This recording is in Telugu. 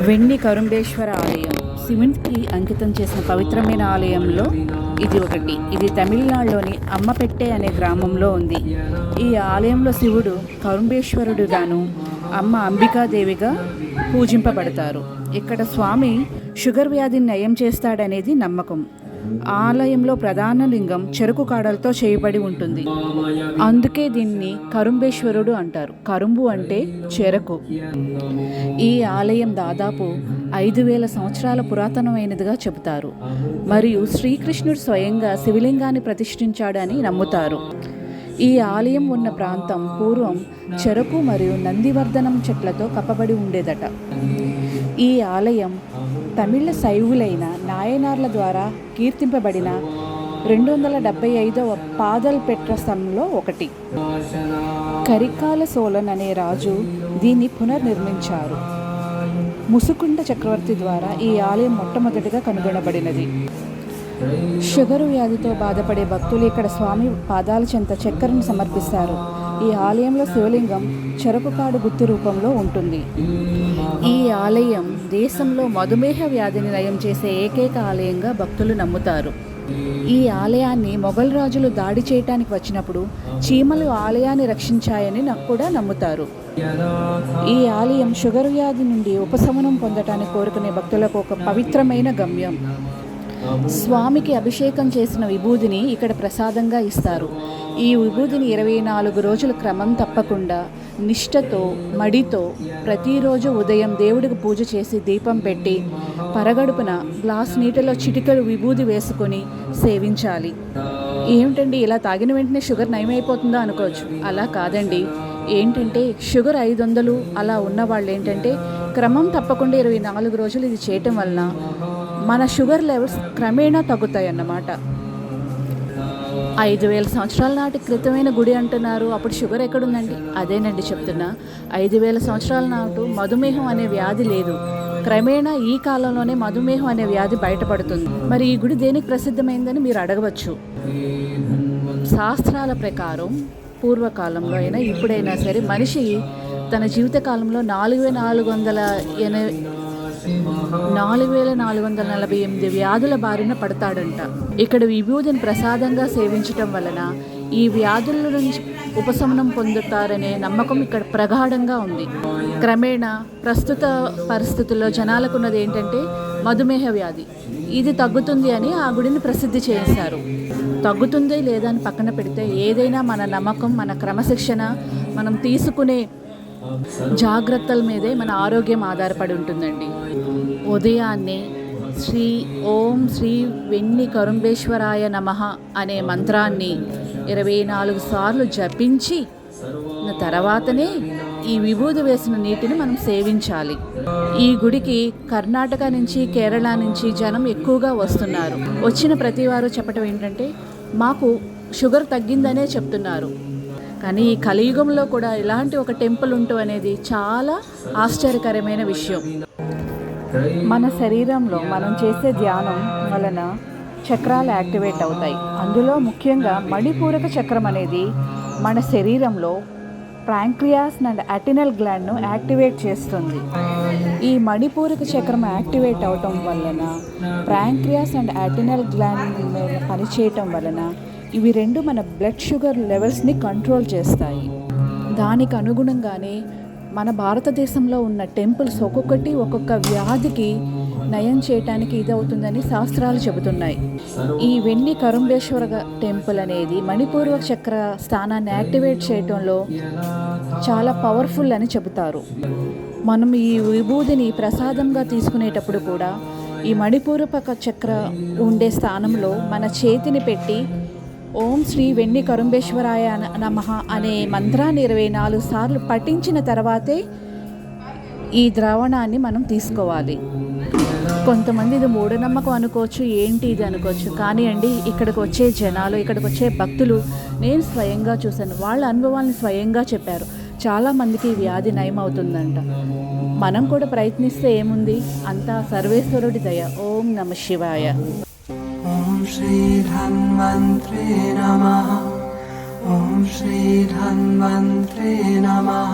వెండి కరుంబేశ్వర ఆలయం సిమెంట్కి అంకితం చేసిన పవిత్రమైన ఆలయంలో ఇది ఒకటి. ఇది తమిళనాడులోని అమ్మపెట్టె అనే గ్రామంలో ఉంది. ఈ ఆలయంలో శివుడు కరుంబేశ్వరుడుగాను, అమ్మ అంబికాదేవిగా పూజింపబడతారు. ఇక్కడ స్వామి షుగర్ వ్యాధిని నయం చేస్తాడనేది నమ్మకం. ఆలయంలో ప్రధాన లింగం చెరుకు కాడలతో చేయబడి ఉంటుంది. అందుకే దీన్ని కరుంబేశ్వరుడు అంటారు. కరుంబు అంటే చెరకు. ఈ ఆలయం దాదాపు 5000 సంవత్సరాల పురాతనమైనదిగా చెబుతారు. మరియు శ్రీకృష్ణుడు స్వయంగా శివలింగాన్ని ప్రతిష్ఠించాడని నమ్ముతారు. ఈ ఆలయం ఉన్న ప్రాంతం పూర్వం చెరకు మరియు నందివర్ధనం చెట్లతో కప్పబడి ఉండేదట. ఈ ఆలయం తమిళ శైవులైన నాయనార్ల ద్వారా కీర్తింపబడిన 275వ పాదల్ పెట్రస్థంలో ఒకటి. కరికాల సోలన్ అనే రాజు దీన్ని పునర్నిర్మించారు. ముసుకుండ చక్రవర్తి ద్వారా ఈ ఆలయం మొట్టమొదటిగా కనుగొనబడినది. షుగరు వ్యాధితో బాధపడే భక్తులు ఇక్కడ స్వామి పాదాల చెంత చక్కెరను సమర్పిస్తారు. ఈ ఆలయంలో శివలింగం చెరకుకాడు గుత్తి రూపంలో ఉంటుంది. ఈ ఆలయం దేశంలో మధుమేహ వ్యాధిని నయం చేసే ఏకైక ఆలయంగా భక్తులు నమ్ముతారు. ఈ ఆలయాన్ని మొఘల్ రాజులు దాడి చేయటానికి వచ్చినప్పుడు చీమలు ఆలయాన్ని రక్షించాయని కూడా నమ్ముతారు. ఈ ఆలయం షుగర్ వ్యాధి నుండి ఉపశమనం పొందటానికి కోరుకునే భక్తులకు ఒక పవిత్రమైన గమ్యం. స్వామికి అభిషేకం చేసిన విభూదిని ఇక్కడ ప్రసాదంగా ఇస్తారు. ఈ విభూదిని 24 రోజులు క్రమం తప్పకుండా నిష్ఠతో మడితో ప్రతిరోజు ఉదయం దేవుడికి పూజ చేసి దీపం పెట్టి పరగడుపున గ్లాస్ నీటిలో చిటికెడు విభూది వేసుకొని సేవించాలి. ఏమిటండి ఇలా తాగిన వెంటనే షుగర్ నయమైపోతుందా అనుకోవచ్చు. అలా కాదండి. ఏంటంటే షుగర్ 500 అలా ఉన్న వాళ్ళు ఏంటంటే క్రమం తప్పకుండా 24 రోజులు ఇది చేయటం వలన మన షుగర్ లెవెల్స్ క్రమేణా తగ్గుతాయి అన్నమాట. 5000 సంవత్సరాల నాటి క్రితమైన గుడి అంటున్నారు. అప్పుడు షుగర్ ఎక్కడుందండి? అదేనండి చెప్తున్నా. 5000 సంవత్సరాల నాటు మధుమేహం అనే వ్యాధి లేదు. క్రమేణా ఈ కాలంలోనే మధుమేహం అనే వ్యాధి బయటపడుతుంది. మరి ఈ గుడి దేనికి ప్రసిద్ధమైందని మీరు అడగవచ్చు. శాస్త్రాల ప్రకారం పూర్వకాలంలో అయినా ఇప్పుడైనా సరే మనిషి తన జీవితకాలంలో 4448 వ్యాధుల బారిన పడతాడంట. ఇక్కడ విభూతిని ప్రసాదంగా సేవించటం వలన ఈ వ్యాధుల నుంచి ఉపశమనం పొందుతారనే నమ్మకం ఇక్కడ ప్రగాఢంగా ఉంది. క్రమేణా ప్రస్తుత పరిస్థితుల్లో జనాలకున్నది ఏంటంటే మధుమేహ వ్యాధి. ఇది తగ్గుతుంది అని ఆ గుడిని ప్రసిద్ధి చేశారు. తగ్గుతుంది లేదా అని పక్కన పెడితే ఏదైనా మన నమ్మకం, మన క్రమశిక్షణ, మనం తీసుకునే జాగ్రత్తల మీదే మన ఆరోగ్యం ఆధారపడి ఉంటుందండి. ఉదయాన్నే ఓం శ్రీ వెన్ని కరుంబేశ్వరాయ నమః అనే మంత్రాన్ని 24 సార్లు జపించి తర్వాతనే ఈ విభూది వేసిన నీటిని మనం సేవించాలి. ఈ గుడికి కర్ణాటక నుంచి, కేరళ నుంచి జనం ఎక్కువగా వస్తున్నారు. వచ్చిన ప్రతి వారు చెప్పటం ఏంటంటే మాకు షుగర్ తగ్గిందనే చెప్తున్నారు. కానీ ఈ కలియుగంలో కూడా ఇలాంటి ఒక టెంపుల్ ఉండటం అనేది చాలా ఆశ్చర్యకరమైన విషయం. మన శరీరంలో మనం చేసే ధ్యానం వలన చక్రాలు యాక్టివేట్ అవుతాయి. అందులో ముఖ్యంగా మణిపూరక చక్రం అనేది మన శరీరంలో ప్యాంక్రియాస్ అండ్ అటినల్ గ్లాండ్ను యాక్టివేట్ చేస్తుంది. ఈ మణిపూరక చక్రం యాక్టివేట్ అవటం వలన ప్యాంక్రియాస్ అండ్ అటినల్ గ్లాండ్ మీద పనిచేయటం వలన ఇవి రెండు మన బ్లడ్ షుగర్ లెవెల్స్ని కంట్రోల్ చేస్తాయి. దానికి అనుగుణంగానే మన భారతదేశంలో ఉన్న టెంపుల్స్ ఒక్కొక్క వ్యాధికి నయం చేయటానికి ఇదవుతుందని శాస్త్రాలు చెబుతున్నాయి. ఈ వెన్ని కరుంబేశ్వర టెంపుల్ అనేది మణిపూర్వక చక్ర స్థానాన్ని యాక్టివేట్ చేయటంలో చాలా పవర్ఫుల్ అని చెబుతారు. మనం ఈ విభూదిని ప్రసాదంగా తీసుకునేటప్పుడు కూడా ఈ మణిపూర్వక చక్ర ఉండే స్థానంలో మన చేతిని పెట్టి ఓం శ్రీ వెన్ని కరుంబేశ్వరాయ నమః అనే మంత్రాన్ని 24 సార్లు పఠించిన తర్వాతే ఈ ద్రావణాన్ని మనం తీసుకోవాలి. కొంతమంది ఇది మూఢనమ్మకం అనుకోవచ్చు, ఏంటి ఇది అనుకోవచ్చు. కానీ అండి, ఇక్కడికి వచ్చే జనాలు, ఇక్కడికి వచ్చే భక్తులు నేను స్వయంగా చూశాను. వాళ్ళ అనుభవాలను స్వయంగా చెప్పారు. చాలామందికి ఈ వ్యాధి నయం అవుతుందంట. మనం కూడా ప్రయత్నిస్తే ఏముంది, అంతా సర్వేశ్వరుడి దయ. ఓం నమః శివాయ. ఓం శ్రీ ధన్వంత్రే నమః. ఓం శ్రీ ధన్వంత్రే నమః.